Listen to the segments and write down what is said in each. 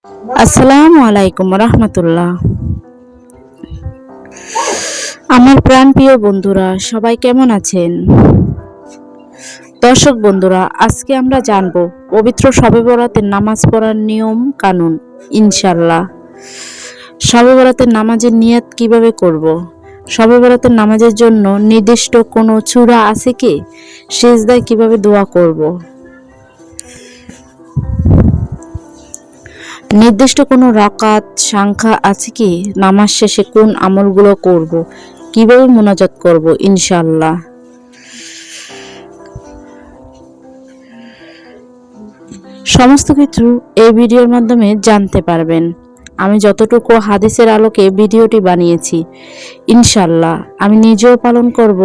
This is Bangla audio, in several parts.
আসসালামু আলাইকুম রহমতুল্লাহ। আমার প্রাণপ্রিয় বন্ধুরা সবাই কেমন আছেন? দর্শক বন্ধুরা, আজকে আমরা জানব পবিত্র শবে বরাতের নামাজ পড়ার নিয়ম কানুন। ইনশাল্লাহ, শবে বরাতের নামাজের নিয়ত কিভাবে করব? শবে বরাতের নামাজের জন্য নির্দিষ্ট কোনো সূরা আছে কি? সিজদায় কিভাবে দোয়া করব? নির্দিষ্ট কোনো রাকাত সংখ্যা আছে কি? নামাজ শেষে কোন আমলগুলো করব? কিভাবে মোনাজাত করব? ইনশাআল্লাহ, সমস্ত কিছু এই ভিডিওর মাধ্যমে জানতে পারবেন। আমি যতটুকু হাদিসের আলোকে ভিডিওটি বানিয়েছি, ইনশাআল্লাহ আমি নিজেও পালন করব,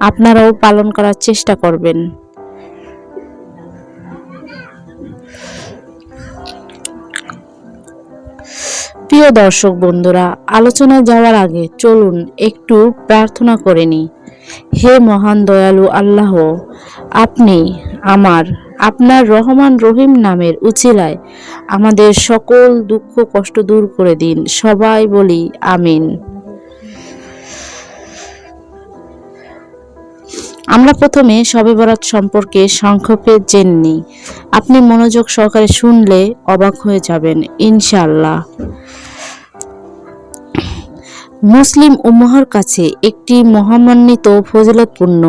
আপনারাও পালন করার চেষ্টা করবেন। প্রিয় দর্শক বন্ধুরা, আলোচনায় যাওয়ার আগে চলুন একটু প্রার্থনা করে নিই। হে মহান দয়ালু আল্লাহ, আপনি আপনার রহমান রহিম নামের উছিলায় আমাদের সকল দুঃখ কষ্ট দূর করে দিন। সবাই বলি আমিন। আমরা প্রথমে শবে বরাত সম্পর্কে সংক্ষেপে জেনে নিই। আপনি মনোযোগ সহকারে শুনলে অবাক হয়ে যাবেন ইনশাআল্লাহ। মুসলিম উম্মাহর কাছে একটি মহামান্বিত ফজিলতপূর্ণ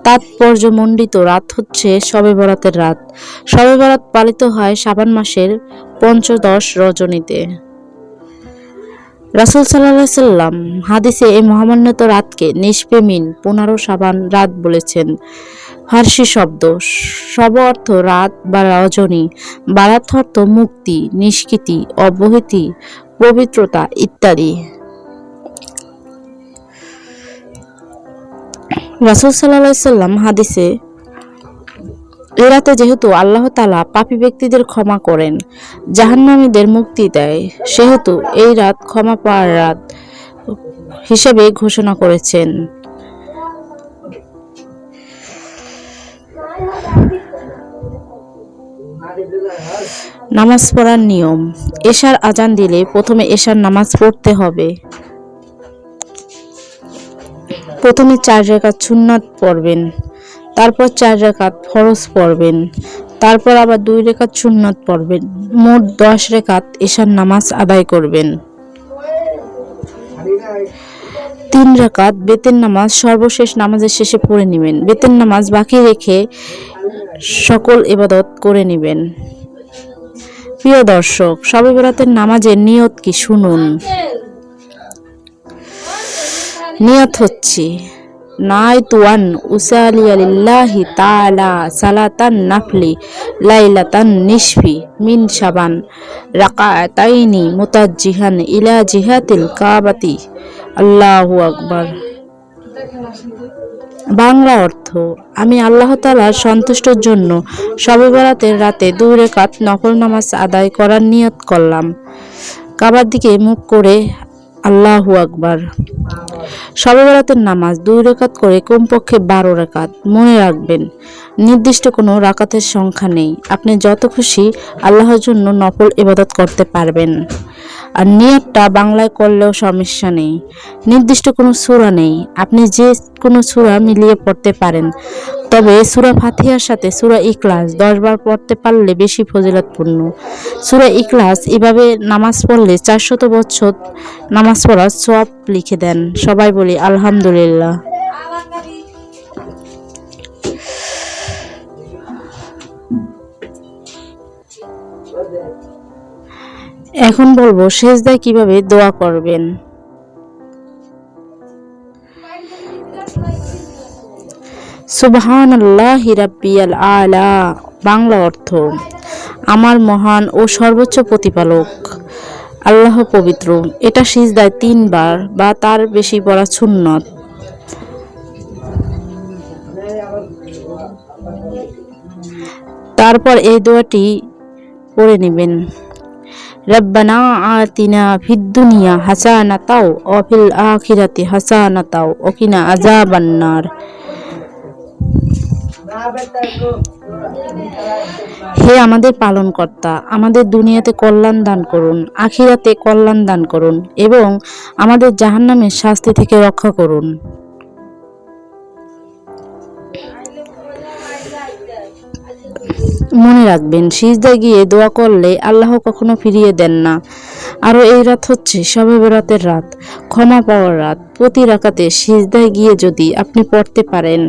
তাৎপর্যমণ্ডিত রাত হচ্ছে শবে বরাতের রাত। শবে বরাত পালিত হয় শাবান মাসের পঞ্চদশ রজনীতে। রাসূল সাল্লাল্লাহু আলাইহি সাল্লাম হাদিসে এই মহামান্বিত রাতকে নিসফে মিন 15 শাবান রাত বলেছেন। ফার্সি শব্দ শব অর্থ রাত বা রজনী, বারাত অর্থ মুক্তি, নিষ্কৃতি, অব্যাহতি, পবিত্রতা ইত্যাদি। রাসূল সাল্লাল্লাহু আলাইহি সাল্লাম হাদিসে এই রাতে যেহেতু আল্লাহ তাআলা পাপী ব্যক্তিদের ক্ষমা করেন, জাহান্নামীদের মুক্তি দেয়, সেহেতু এই রাত ক্ষমা পাওয়ার রাত হিসেবে ঘোষণা করেছেন। নামাজ পড়ার নিয়ম। এশার আজান দিলে প্রথমে এশার নামাজ পড়তে হবে। প্রথমে 4 রাকাত সুন্নাত পড়বেন, তারপর 4 রাকাত ফরজ পড়বেন, তারপর আবার 2 রাকাত সুন্নাত পড়বেন। মোট 10 রাকাত এশার নামাজ আদায় করবেন। 3 রাকাত বেতের নামাজ সর্বশেষ নামাজের শেষে পড়ে নেবেন। বেতের নামাজ বাকি রেখে সকল ইবাদত করে নেবেন। প্রিয় দর্শক, শবে বরাতের নামাজের নিয়ত কি শুনুন। নিয়ত হচ্ছে নাইতু আন উসালিয়া লিল্লাহি তাআলা সালাতান নাফলি লাইলাতান নিসফি মিন শাবান রাকাতাইনি মুতাজ্জিহান ইলা জিহাতিল কাবাতি। আল্লাহু আকবার। বাংলা অর্থ, আমি আল্লাহ তাআলার সন্তুষ্টির জন্য শবে বরাতের রাতে 2 রাকাত নফল নামাজ আদায় করার নিয়ত করলাম। কাবার দিকে মুখ করে। আল্লাহু আকবার। শবে বরাতের নামাজ 2 রাকাত করে কমপক্ষে 12 রাকাত। মনে রাখবেন, নির্দিষ্ট কোনো রাকাতের সংখ্যা নেই। আপনি যত খুশি আল্লাহর জন্য নফল ইবাদত করতে পারবেন। আর নিয়তটা বাংলায় করলেও সমস্যা নেই। নির্দিষ্ট কোনো সূরা নেই, আপনি যে কোনো সূরা মিলিয়ে পড়তে পারেন। তবে সূরা ফাতিহার সাথে সূরা ইখলাস 10 বার পড়তে পারলে বেশি ফজিলতপূর্ণ। সূরা ইখলাস এভাবে নামাজ পড়লে 400 বছর নামাজ পড়ার সওয়াব লিখে দেন। সবাই বলি আলহামদুলিল্লাহ। এখন বলবো সিজদায় কিভাবে দোয়া করবেন। সুবহানাল্লাহি রাব্বিয়াল আলা। বাংলা অর্থ, আমার মহান ও সর্বোচ্চ প্রতিপালক আল্লাহ পবিত্র। এটা সিজদায় 3 বার বা তার বেশি পড়া সুন্নত। তারপর এই দোয়াটি পড়ে নেবেন। রব্বানা আতিনা ফিদ দুনিয়া হাসানাতাও ওয়া ফিল আখিরাতি হাসানাতাও ওয়া কিনা আযাবান্নার। হে আমাদের পালনকর্তা, আমাদের দুনিয়াতে কল্যাণ দান করুন, আখিরাতে কল্যাণ দান করুন এবং আমাদের জাহান্নামের শাস্তি থেকে রক্ষা করুন। মনে রাখবেন, সিজদায় গিয়ে দোয়া করলে আল্লাহ কখনো ফিরিয়ে দেন না। আরও এই রাত হচ্ছে শবে বরাতের রাত, ক্ষমা পাওয়ার রাত। প্রতি রাকাতে সিজদায় গিয়ে যদি আপনি পড়তে পারেন,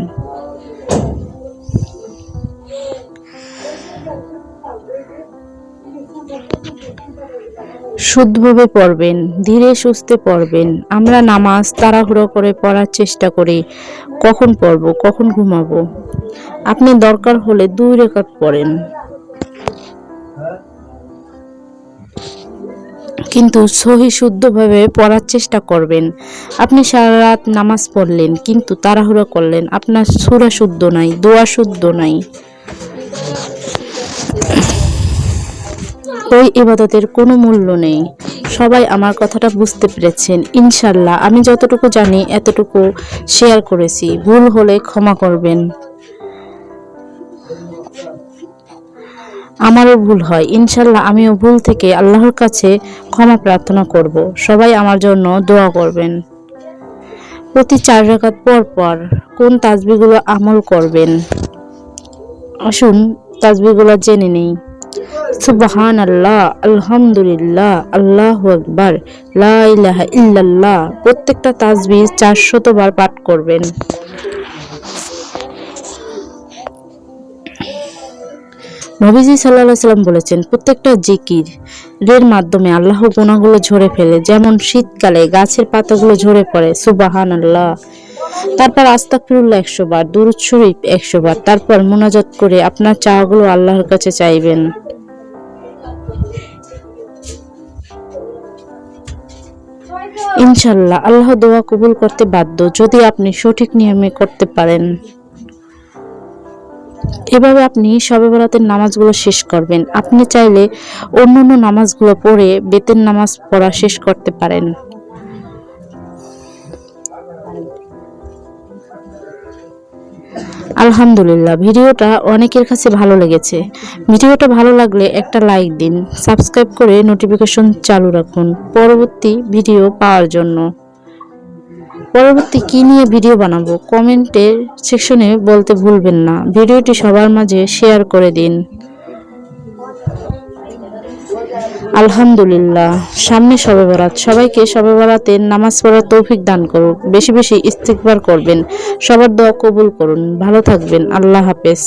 শুদ্ধভাবে পড়বেন, ধীরে সুস্থে পড়বেন। আমরা নামাজ তাড়াহুড়ো করে পড়ার চেষ্টা করি, কখন পড়ব, কখন ঘুমাবো। আপনি দরকার হলে 2 রাকাত পড়েন, কিন্তু সহি শুদ্ধভাবে পড়ার চেষ্টা করবেন। আপনি সারা রাত নামাজ পড়লেন কিন্তু তাড়াহুড়ো করলেন, আপনার সূরা শুদ্ধ নাই, দোয়া শুদ্ধ নাই। ওই ইবাদতের কোনো মূল্য নেই। সবাই আমার কথাটা বুঝতে পেরেছেন ইনশাল্লাহ। আমি যতটুকু জানি এতটুকু শেয়ার করেছি, ভুল হলে ক্ষমা করবেন। আমারও ভুল হয়, ইনশাল্লাহ আমিও ভুল থেকে আল্লাহর কাছে ক্ষমা প্রার্থনা করব। সবাই আমার জন্য দোয়া করবেন। প্রতি 4 রাকাত পর পর কোন তাসবিহগুলো আমল করবেন, আসুন তাসবিহগুলো জেনে নেই। সুবহানাল্লাহ, আলহামদুলিল্লাহ, আল্লাহু আকবার, লা ইলাহা ইল্লাল্লাহ। প্রত্যেকটা তাসবিহ 400 বার পাঠ করবেন। নবীজি সাল্লাল্লাহু আলাইহি সাল্লাম বলেছেন, প্রত্যেকটা জিকিরের মাধ্যমে আল্লাহ গুনাহগুলো ঝরে ফেলে, যেমন শীতকালে গাছের পাতাগুলো ঝরে পড়ে। সুবহানাল্লাহ। তারপর আস্তাগফিরুল্লাহ 100 বার, দুরূদ শরীফ 100 বার, তারপর মুনাজাত করে আপনার চাওয়াগুলো আল্লাহর কাছে চাইবেন। ইনশাল্লাহ আল্লাহ দোয়া কবুল করতে বাধ্য, যদি আপনি সঠিক নিয়মে করতে পারেন। এভাবে আপনি শবে বরাতের নামাজগুলো শেষ করবেন। আপনি চাইলে অন্যান্য নামাজগুলো পড়ে বেতের নামাজ পড়া শেষ করতে পারেন। আলহামদুলিল্লাহ, ভিডিওটা অনেকের কাছে ভালো লেগেছে। ভিডিওটা ভালো লাগলে একটা লাইক দিন, সাবস্ক্রাইব করে নোটিফিকেশন চালু রাখুন পরবর্তী ভিডিও পাওয়ার জন্য। পরবর্তী কি নিয়ে ভিডিও বানাবো কমেন্টের সেকশনে বলতে ভুলবেন না। ভিডিওটি সবার মাঝে শেয়ার করে দিন। আলহামদুলিল্লাহ, সামনে শবে বরাত। সবাইকে শবে বরাতের নামাজ পড়ার তৌফিক দান করুন। বেশি বেশি ইস্তিগফার করবেন। সবার দোয়া কবুল করুন। ভালো থাকবেন। আল্লাহ হাফেজ।